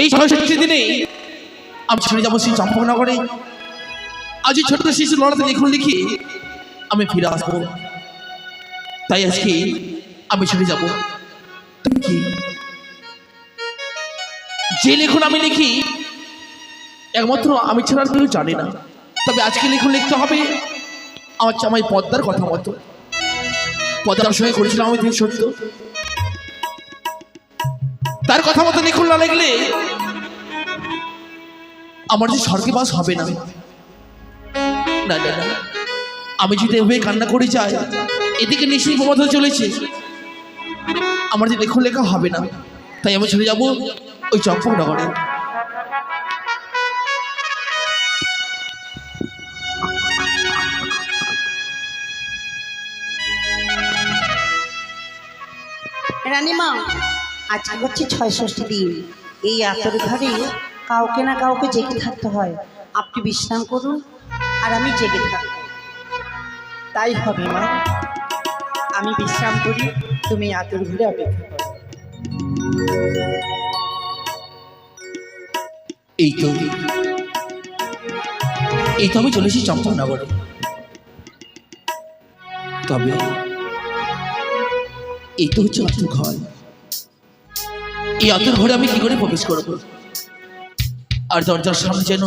এই ৬৬ দিনে আমি ছেড়ে যাবো সেই চম্পকনগরে। আজ এই ছোট্ট শিশু লড়াতে লেখন লিখি আমি ফিরে আসবো। তাই আজকে আমি ছেড়ে যাবো। কি যে লেখন আমি লিখি একমাত্র আমি ছাড়া কেউ জানি না। তবে আজকে লেখন লিখতে হবে আমার জামাই পদ্মার কথা মতো। পদ্মার সঙ্গে করেছিলাম আমি তিনি সত্য, তার কথা মতো লেখন না লিখলে আমার যে স্বর্গে বাস হবে না। না না না, আমি যদি এভাবে কান্না করে যাই, এদিকে নিশ্চয়ই প্রমাদ হয়ে চলেছে, আমার যে লেখন লেখা হবে না। তাই আমি চলে যাবো ওই চম্পকনগরে। রানীমা, আজকে হচ্ছে ৬৬ দিন। এই আতর ঘরে কাউকে না কাউকে জেগে থাকতে হয়। আপনি বিশ্রাম করুন আর আমি জেগে থাকব। তাই হবে মা, আমি বিশ্রাম করি, তুমি আতর ঘুরে অপেক্ষা করো। এই তো আমি চলেছি চম্পকনগরে। তবে এই তো হচ্ছে আতুর ঘর। এই আতুর ঘরে আমি কি করে প্রবেশ করব? আর দরজার সামনে যেন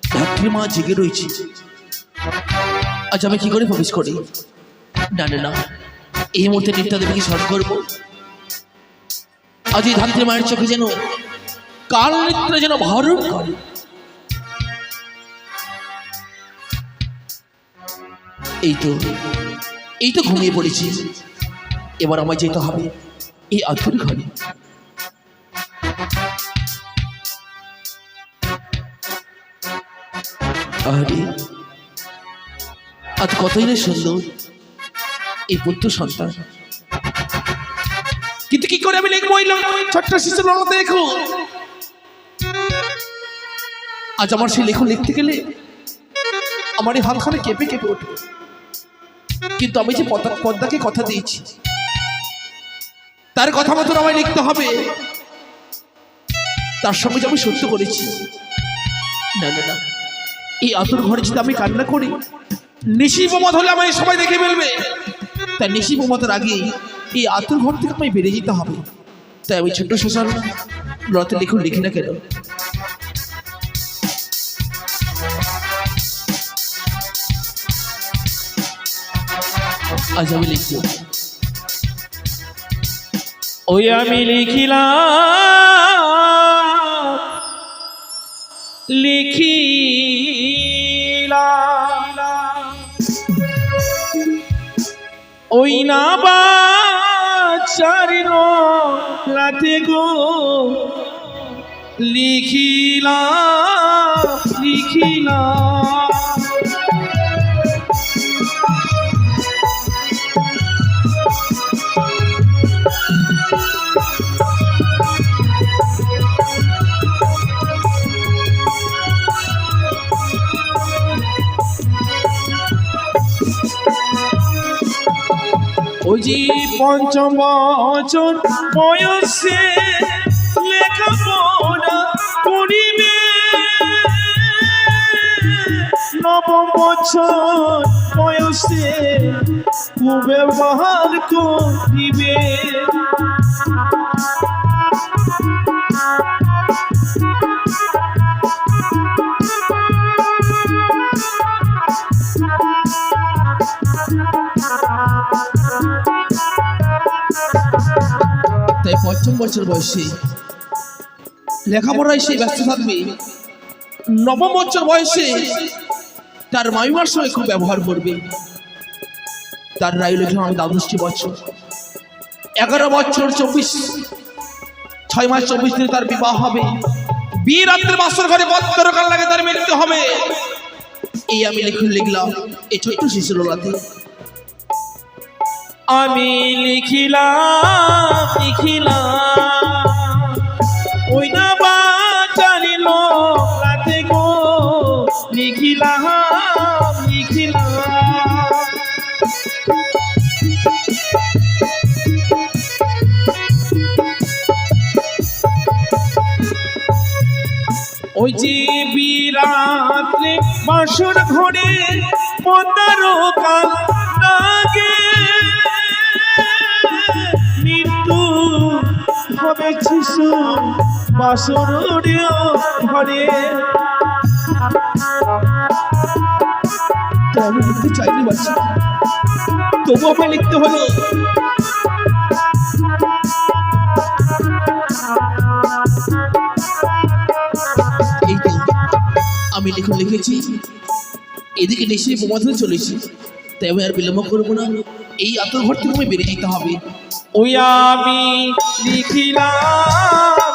ধাত্রী মা জেগে রয়েছে। আজ আমি কি করে প্রবেশ করি? না না না, এই মুহূর্তে নিত্য দেবীকে স্মরণ করবো। আজ এই ধাত্রী মায়ের চোখে যেন কাল নিদ্রা যেন ভরণ করে। এই তো ঘুমিয়ে পড়েছি। এবার আমায় যেতে হবে এই আতুর ঘরে। আরে আজ কতই না সুন্দর এই পুত্র সন্তান, কিন্তু কি করে আমি লিখবো এই ছোট্ট শিশু লড়াতে দেখো। আজ আমার সেই লেখন লিখতে গেলে আমার এই হাতখানে কেঁপে কেঁপে উঠবে। কিন্তু আমি যে পদ্মাকে কথা দিয়েছি, তার কথা মতন আমায় লিখতে হবে। তার সঙ্গে যে আমি সত্য করেছি। না না না, এই আতুর ঘরে যদি আমি কান্না করি, নিশি প্রমাদ হলে আমায় সবাই দেখে ফেলবে। তাই নিশি প্রমাদের আগে এই আতুর ঘর থেকে আমায় বেরিয়ে যেতে হবে। তাই আমি ছোট্ট শশার লড়াতে লেখন লিখি না কেন। আজ আমি লিখব, ওই আমি লিখিলাম ওই না বাচারি রাতে গো লিখিলাম ওই যে পঞ্চম বছর বয়সে লেখাপড়া করিবে, নবম বছর বয়সে কুব্যবহার করিবে। তাই ৫ম বছর বয়সে লেখাপড়ায় সে ব্যস্ত থাকবে। নবম বছর বয়সে তার মাইমার সঙ্গে খুব ব্যবহার করবে। তার রাইল আমি ১২টি বছর, ১১ বছর ৬ মাস ২৪ দিনে তার বিবাহ হবে। বিয়ে রাত্রে বাসর ঘরে বত্তরকাল লাগে তার মৃত্যু হবে। এই আমি লিখলাম এই ছোট্ট শিশুর রাতে। আমি লিখিলাম ওই না বাচারি রাতে গো লিখিলাম ওই যে বিরাত্রে বাসর ঘরে পদ্মার কাল লাগে মৃত্যু হবে শিশু বাসর ঘরে। তো আমি লিখতে চাইনি বাচ্চা, তবু আমায় লিখতে হলো। এই তো আমি লিখেছি, এদিকে নিশ্চয়ই বোমাধনে চলেছি, তাই আমি আর বিলম্ব করবো না, এই আতর ঘর থেকে আমি বেরিয়ে যেতে হবে। ওই আমি লিখিলাম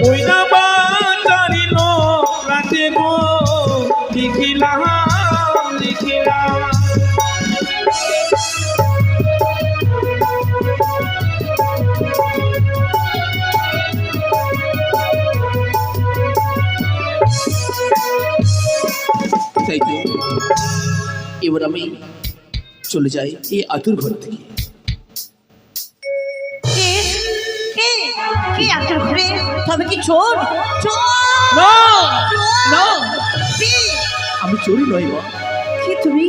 ওই না বাঁচারিল রাতে গো লিখিলাম। তাই তো এবার আমি চলে যাই এই আতুর ঘর থেকে। কি আতর ঘরে? তবে কি চোর? না চোর? না, কি? আমি চোরই নই মা। কি তুমি?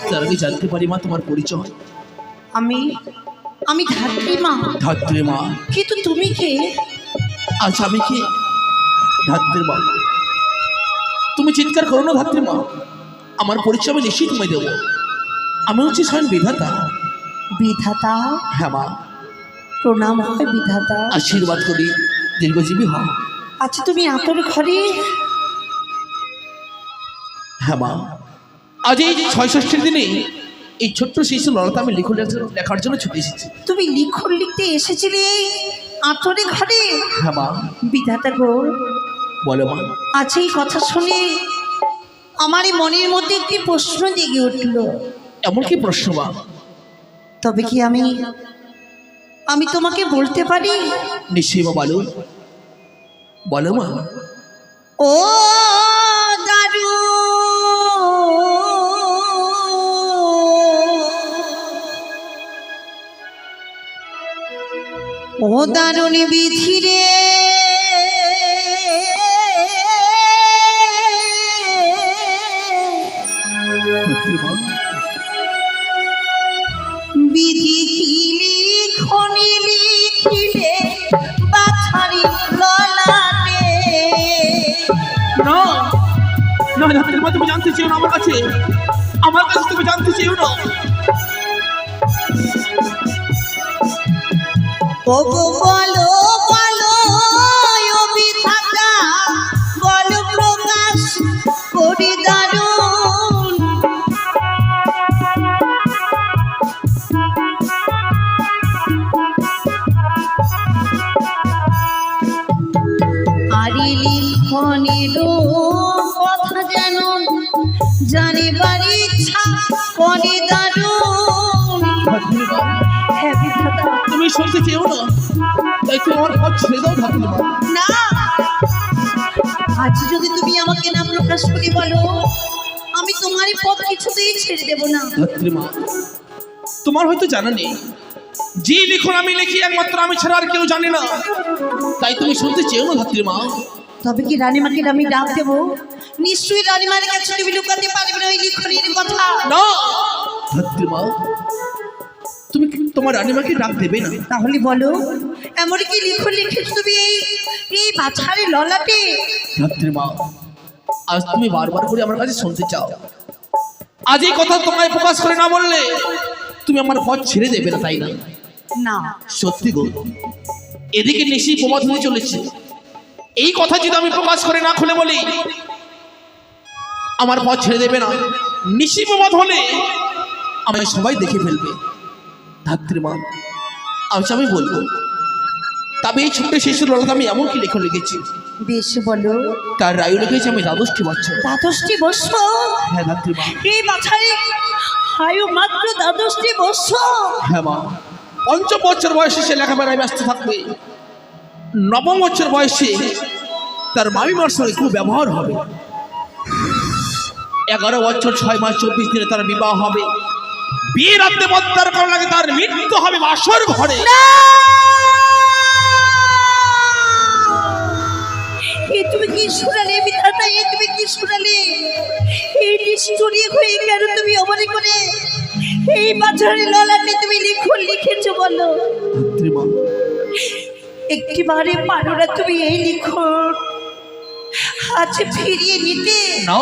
তার আগে জানতে পারি মা তোমার পরিচয়। আমি ধাত্রী মা। ধাত্রী মা? কিন্তু তুমি কে? আচ্ছা আমি কি ধাত্রী মা? তুমি চিৎকার করো না ধাত্রী মা, আমার পরিচয় আমি নিশ্চয়ই তোমায় দেবো। আমি হচ্ছি স্বয়ং বিধাতা। বিধাতা? হ্যাঁ মা। প্রণাম হয় বিধাতা। আশীর্বাদ করি দীর্ঘজীবী হও। আচ্ছা তুমি আতর ঘরে? হ্যাঁ মা, আজ এই ৬৬ষ্ঠীর দিনে এই ছোট্ট শিশু ললতা আমি লেখার জন্য ছুটে এসেছি। তুমি লিখন লিখতে এসেছিলে এই আতরে ঘরে? হ্যাঁ মা। বিধাতা গো, বলো মা। আজ এই কথা শুনে আমার এই মনের মধ্যে একটি প্রশ্ন জেগে উঠল। এমন কি প্রশ্ন মা? তবে কি আমি তোমাকে বলতে পারি? নিশ্চয়ই মা, বলো বলো মা। ও দারু, ও দারুণ বিধি রে, বিধি কি লিখনি লিখিলে বাছারি ললাটে। না না ধাত্রী মা, তুমি জানতে চেও না আমার কাছে তুমি জানতে চেও না। ও গো বলো বলো ও বিধাতা, বলো প্রকাশ করি দারুণ। আরে লিখনের কথা যেন জানিবার ইচ্ছা করে দারুণ। হ্যাঁ বিধাতা। তুমি শুনতে চেও না, তাই তুমি আমার পথ ছেড়ে দাও ধাত্রী মা। না, আজ যদি তুমি আমাকে না প্রকাশ করি বলো, আমি তোমারই পথ কিছুতেই ছেড়ে দেব না। ধাত্রী মা, তোমার হয়তো জানা নেই, যে লিখন আমি লিখি একমাত্র আমি ছাড়া আর কেউ জানে না, তাই তুমি শুনতে চেও না ধাত্রী মা। তবে কি রানীমাকে আমি ডাক দেব? নিশ্চয়ই রানীমার কাছে তুমি লুকাতে পারবে না ওই লিখনের কথা। না ধাত্রী মা, তুমি তোমার রানীমাকে ডাক দেবে না? তাহলে বলো, এমন কি লিখন লিখেছ তুমি এই বাছারে ললাটে? ধাত্রী মা, আজ তুমি বারবার করে আমার কাছে শুনতে চাও, আজ এই কথা তোমায় প্রকাশ করে না বললে তুমি আমার পথ ছেড়ে দেবে না, তাই না? না সত্যি গো, এদিকে নিশি প্রমাদ হয়ে চলেছে, এই কথা যদি আমি প্রকাশ করে না খুলে বলি আমার পথ ছেড়ে দেবে না। নিশি প্রমাদ হলে আমায় সবাই দেখে ফেলবে। ধাত্রী মা, আমি বলবো, তবে এই ছোট্ট শিশু ললতা আমি এমন কি লেখা লিখেছি। বেশ বলো। তার রায়ু লিখেছি আমি ১২টি বছর। ১২টি বছর? হ্যাঁ ধাত্রী মা। এই বাছারে আয়ু মাত্র ১২টি বছর? হ্যাঁ মা। ৫ম বছর বয়সে সে লেখাপড়ায় ব্যস্ত থাকবে, ৯ম বছর বয়সে তার মামিমার সঙ্গে খুব ব্যবহার হবে, ১১ বছর ৬ মাস ২৪ দিনে তার বিবাহ হবে, বিয়ের রাত্রে মদ্দার করার আগে তার মৃত্যু হবে বাসর ঘরে। একটিবারে পারো না তুমি এই লিখন আজ ফিরিয়ে নিতে? না,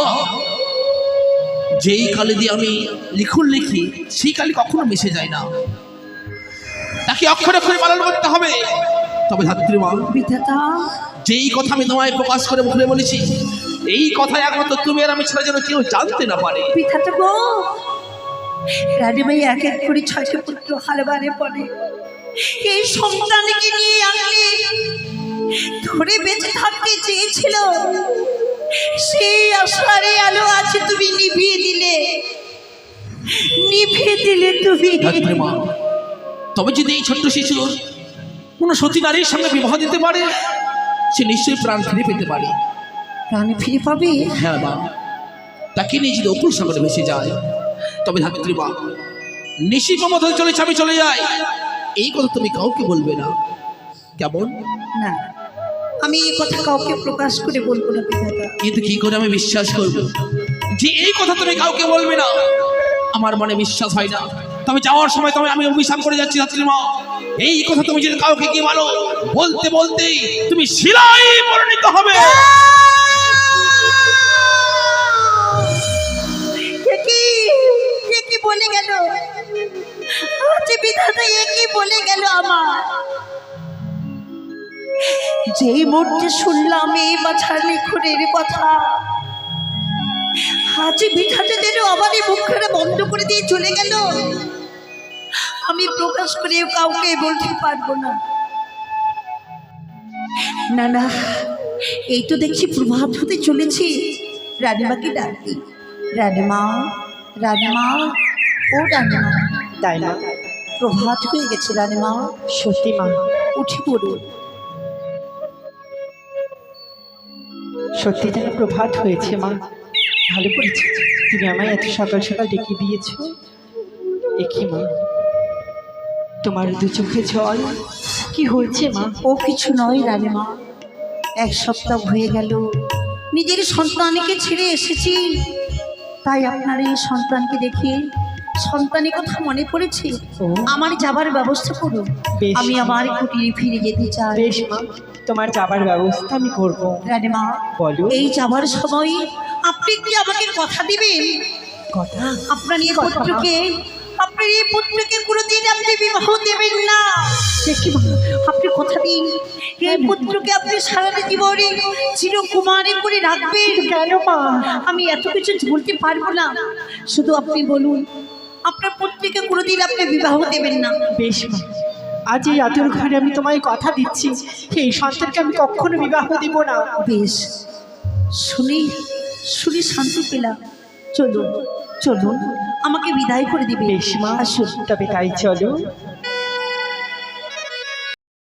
যেই কালে দিয়ে আমি লিখুন লিখি সেই কালে কখনো মিশে যায় না, তাকে অক্ষরে অক্ষরে পালন করতে হবে। তবে ধাত্রী মা, বিধাতা, যেই কথা আমি তোমায় প্রকাশ করে মুখে বলেছি, এই কথা একমাত্র তুমি আর আমি ছাড়া যেন কেউ জানতে না পারে। বিধাতা গো, রানীমাই এক এক করে 6টি পুত্র হারবারে পড়ে এই সন্তানকে নিয়ে আনলে ধরে বেঁচে থাকতে চেয়েছিল, সেই আশারে আলো আজ তুমি নিভিয়ে দিলে, নিভিয়ে দিলে তুমি। ধাত্রী মা, তবে যদি এই ছোট্ট শিশুর কোনো সতী নারীর সঙ্গে বিবাহ দিতে পারে, সে নিশ্চয়ই প্রাণ ফিরে পেতে পারে। প্রাণ ফিরে পাবে? হ্যাঁ মা, তাকে নিয়ে যদি অকুল সাগরে ভেসে যায়, তবে ধাত্রী মা, নিশি প্রমোদ চলেছে আমি চলে যাই, এই কথা তুমি কাউকে বলবে না, কেমন? না, আমি এই কথা কাউকে প্রকাশ করে বলবো না বিধাতা। কিন্তু কি করে আমি বিশ্বাস করব যে এই কথা তুমি কাউকে বলবে না? আমার মনে বিশ্বাস হয় না। তবে যাওয়ার সময় আমি অভিশাপ করে যাচ্ছি ধাত্রী মা, এই কথা তুমি যদি কাউকে কি বলো, বলতে বলতেই তুমি শিলায় পরিণত হবে। কি বলে গেল আজ বিধাতা, কি বলে গেল আমার? যেই মুহূর্তে শুনলাম এই বাছার লিখনের কথা, আজ বিধাতা যেন আমার এই মুখটা বন্ধ করে দিয়ে চলে গেল। আমি প্রকাশ করে কাউকে বলতে পারবো না। না না, এই তো দেখছি প্রভাত হতে চলেছি। রানীমাকে ডাকি, রানীমা, রানীমা, ও রানীমা। তাই না? প্রভাত হয়ে গেছে রানীমা, সত্যি মা, উঠে পড়ুন। সত্যি যেন প্রভাত হয়েছে মা। ভালো করেছে তুমি আমায় এত সকাল সকাল ডেকে দিয়েছ। একই মা, তোমার দু চোখে জল, কি হয়েছে মা? ও কিছু নয় রানীমা, 1 সপ্তাহ হয়ে গেল নিজের সন্তানকে ছেড়ে এসেছি, তাই আপনার এই সন্তানকে দেখে সন্তানের কথা মনে পড়েছে। ও। আমার যাবার ব্যবস্থা করুন, বেশ। আমি আমার কুটিরে ফিরে যেতে চাই। বেশ মা, তোমার যাবার ব্যবস্থা আমি করব। রানীমা, বলো। এই যাবার সময় আপনি কি আমাকে কথা দিবেন? কথা? আপনার এই পুত্রকে কোনোদিন আপনি বিবাহ দেবেন না। দেখি মা, আপনি কথা দিন, এই পুত্রকে আপনি সারাটা জীবনে চিরকুমারী করে রাখবেন। কেন মা? আমি এত কিছু বলতে পারবো না, শুধু আপনি বলুন আপনার পুত্রকে কোনোদিন আপনি বিবাহ দেবেন না। বেশ মা, আজ এই আতুর ঘরে আমি তোমায় কথা দিচ্ছি, এই সন্তানকে আমি কখনো বিবাহ দিব না। বেশ, শুনি শুনি শান্তি পেলাম। চলুন চলুন, আমাকে বিদায় করে দিবে। বেশ মা, আসুন। তবে তাই চলো।